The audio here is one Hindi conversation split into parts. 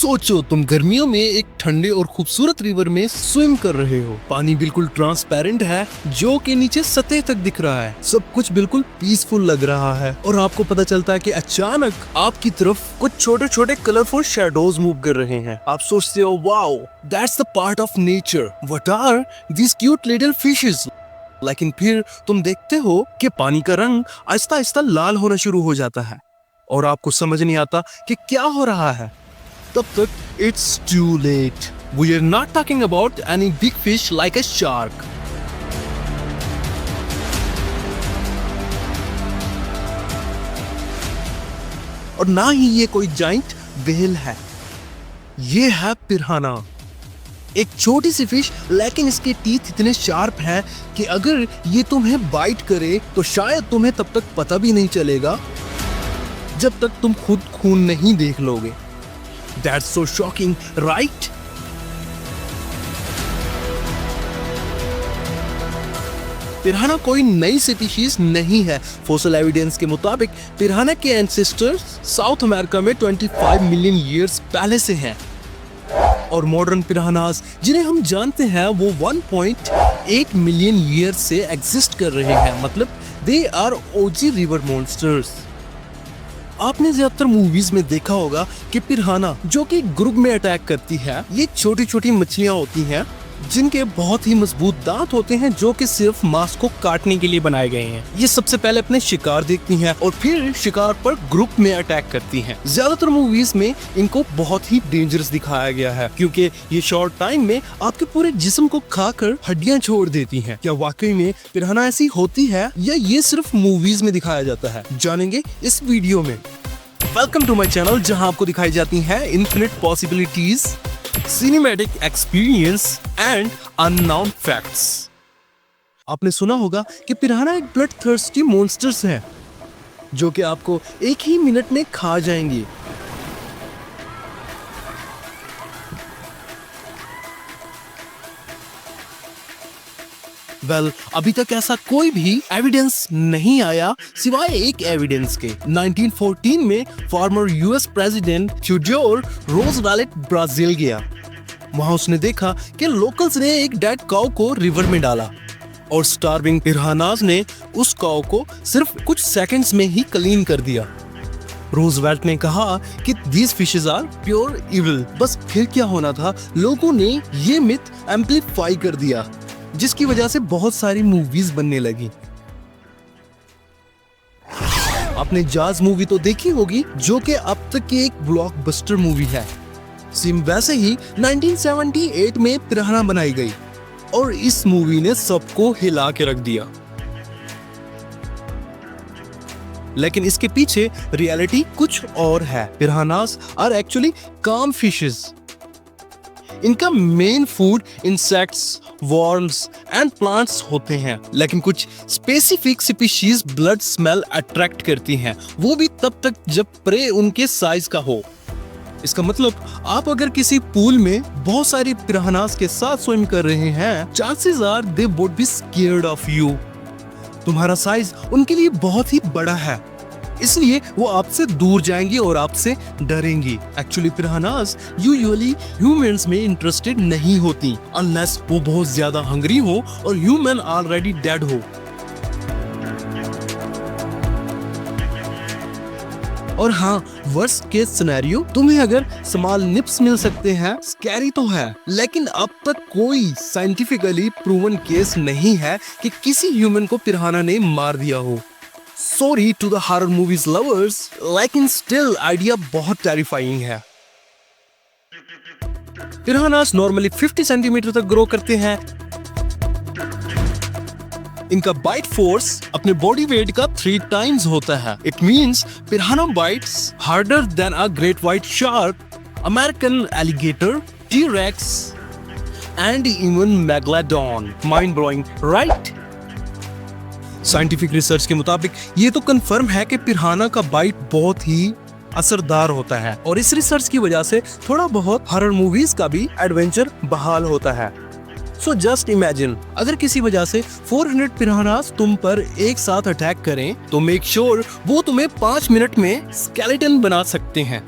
सोचो तुम गर्मियों में एक ठंडे और खूबसूरत रिवर में स्विम कर रहे हो। पानी बिल्कुल ट्रांसपेरेंट है जो कि नीचे सतह तक दिख रहा है। सब कुछ बिल्कुल पीसफुल लग रहा है और आपको पता चलता है कि अचानक आपकी तरफ कुछ छोटे छोटे कलरफुल शैडोज मूव कर रहे हैं। आप सोचते हो wow, that's the part of nature, what are these cute little fishes. लेकिन फिर तुम देखते हो कि पानी का रंग आहिस्ता आहिस्ता लाल होना शुरू हो जाता है और आपको समझ नहीं आता कि क्या हो रहा है। तब तक it's too late. We are not talking about any big fish like a shark. और ना ही ये कोई जाइंट व्हेल है, ये है पिरान्हा। एक छोटी सी फिश, लेकिन इसके टीथ इतने शार्प हैं कि अगर ये तुम्हें बाइट करे तो शायद तुम्हें तब तक पता भी नहीं चलेगा जब तक तुम खुद खून नहीं देख लोगे। That's so shocking, right? Piranha कोई नई स्पीशीज नहीं है। फॉसिल एविडेंस के मुताबिक पिरान्हा के एंसेस्टर्स साउथ अमेरिका में 25 मिलियन ईयर्स पहले से हैं और मॉडर्न पिरान्हास जिन्हें हम जानते हैं वो 1.8 मिलियन ईयर से एग्जिस्ट कर रहे हैं। मतलब they are OG river monsters. आपने ज्यादातर मूवीज में देखा होगा कि पिरान्हा जो कि ग्रुप में अटैक करती है, ये छोटी छोटी मछलियां होती हैं जिनके बहुत ही मजबूत दांत होते हैं जो कि सिर्फ मांस को काटने के लिए बनाए गए हैं। ये सबसे पहले अपने शिकार देखती हैं और फिर शिकार पर ग्रुप में अटैक करती हैं। ज्यादातर मूवीज में इनको बहुत ही डेंजरस दिखाया गया है क्योंकि ये शॉर्ट टाइम में आपके पूरे जिस्म को खाकर हड्डियां छोड़ देती हैं। क्या वाकई में पिरान्हा ऐसी होती है या ये सिर्फ मूवीज में दिखाया जाता है, जानेंगे इस वीडियो में। वेलकम टू माई चैनल जहां आपको दिखाई जाती हैं infinite possibilities, cinematic experience and unknown facts. आपने सुना होगा कि पिरान्हा एक ब्लड थर्स्टी मॉन्स्टर्स है जो कि आपको एक ही मिनट में खा जाएंगे। अभी तक ऐसा कोई भी एविडेंस नहीं आया सिवाय एक एविडेंस के। 1914 में former US president Theodore Roosevelt Brazil गया। वहां उसने देखा कि लोकल्स ने एक डेड काऊ को रिवर में डाला और स्टार्विंग पिरान्हास ने उस काऊ को सिर्फ कुछ सेकंड्स में ही क्लीन कर दिया। रूजवेल्ट ने कहा कि these fishes are pure evil। बस फिर क्या होना था, लोगों ने ये मिथ एम्पलीफाई कर दिया जिसकी वजह से बहुत सारी मूवीज बनने लगी। आपने जाज मूवी तो देखी होगी जो कि अब तक की एक ब्लॉकबस्टर मूवी है। सेम वैसे ही 1978 में पिरान्हा बनाई गई और इस मूवी ने सबको हिला के रख दिया। लेकिन इसके पीछे रियलिटी कुछ और है। पिरान्हास आर एक्चुअली काम फिशेस। इनका main food insects, worms and plants होते हैं, लेकिन कुछ specific species blood smell attract करती हैं, वो भी तब तक जब प्रे उनके साइज का हो। इसका मतलब आप अगर किसी पूल में बहुत सारी पिरान्हास के साथ स्विम कर रहे हैं, chances are they would be scared of you. तुम्हारा साइज उनके लिए बहुत ही बड़ा है, इसलिए वो आपसे दूर जाएंगी और आपसे डरेंगी। एक्चुअली पिरान्हास यूजुअली ह्यूमंस में इंटरेस्टेड नहीं होती अनलेस वो बहुत ज्यादा हंग्री हो और ह्यूमन ऑलरेडी डेड हो। और हाँ, वर्स्ट केस सिनेरियो, तुम्हें अगर स्मॉल निप्स मिल सकते हैं, स्कैरी तो है, लेकिन अब तक कोई साइंटिफिकली प्रूवन केस नहीं है कि किसी ह्यूमन को पिरान्हा ने मार दिया हो। Sorry to the horror movies lovers, लेकिन स्टिल आइडिया बहुत टेरिफाइंग है। पिरान्हास नॉर्मली 50 सेंटीमीटर तक ग्रो करते हैं। इनका बाइट फोर्स अपने बॉडी वेट का 3 टाइम्स होता है। It means piranha bites harder than a great white shark, American alligator, T-rex and even megalodon. Mind blowing, right? Scientific research के मुताबिक ये तो कंफर्म है कि पिरान्हा का बाइट बहुत ही असरदार होता है और इस रिसर्च की वजह से थोड़ा बहुत हॉरर मूवीज का भी एडवेंचर बहाल होता है। सो जस्ट इमेजिन, अगर किसी वजह से 400 पिरान्हास तुम पर एक साथ अटैक करें तो मेक श्योर वो तुम्हें 5 मिनट में स्केलेटन बना सकते हैं।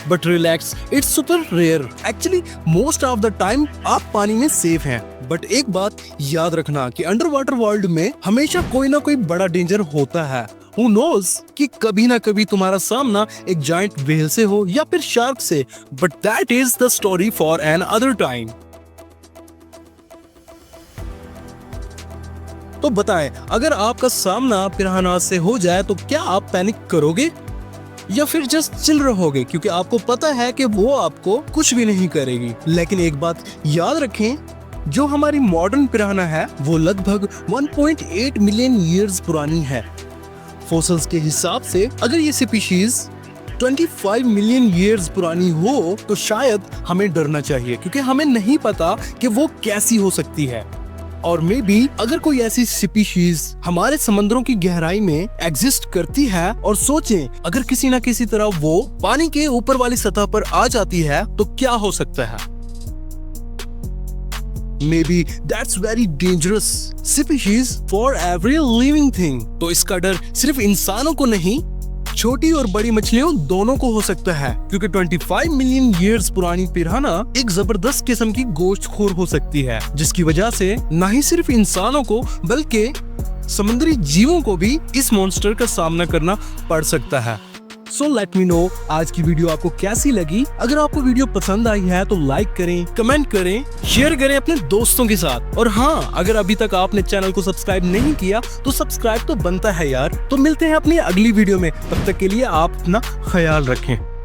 But relax, it's super rare. Actually most of the time आप पानी में सेफ हैं। बट एक बात याद रखना कि अंडर वाटर वर्ल्ड में हमेशा कोई ना कोई बड़ा डेंजर होता है। Who knows कि कभी ना कभी तुम्हारा सामना एक जायंट व्हेल से हो या फिर शार्क से, but that is the story for another time. तो बताएं, अगर आपका सामना पिरान्हा से हो जाए तो क्या आप पैनिक करोगे या फिर जस्ट चिल रहोगे, क्योंकि आपको पता है कि वो आपको कुछ भी नहीं करेगी। लेकिन एक बात याद रखें, जो हमारी मॉडर्न पिरान्हा है वो लगभग 1.8 मिलियन ईयर्स पुरानी है। फॉसिल्स के हिसाब से अगर ये स्पीशीज 25 मिलियन ईयर्स पुरानी हो तो शायद हमें डरना चाहिए, क्योंकि हमें नहीं पता कि वो कैसी हो सकती है। और मे बी अगर कोई ऐसी स्पीशीज हमारे समंदरों की गहराई में एग्जिस्ट करती है, और सोचें अगर किसी न किसी तरह वो पानी के ऊपर वाली सतह पर आ जाती है तो क्या हो सकता है। Maybe that's very dangerous species for every living thing। तो इसका डर सिर्फ इंसानों को नहीं, छोटी और बड़ी मछलियों दोनों को हो सकता है, क्योंकि 25 मिलियन ईयर्स पुरानी पिरान्हा एक जबरदस्त किस्म की गोश्तखोर हो सकती है, जिसकी वजह से न ही सिर्फ इंसानों को बल्कि समुद्री जीवों को भी इस मॉन्स्टर का सामना करना पड़ सकता है। सो लेट मी नो आज की वीडियो आपको कैसी लगी। अगर आपको वीडियो पसंद आई है तो लाइक करें, कमेंट करें, शेयर करें अपने दोस्तों के साथ। और हाँ, अगर अभी तक आपने चैनल को सब्सक्राइब नहीं किया तो सब्सक्राइब तो बनता है यार। तो मिलते हैं अपनी अगली वीडियो में, तब तक के लिए आप अपना ख्याल रखें।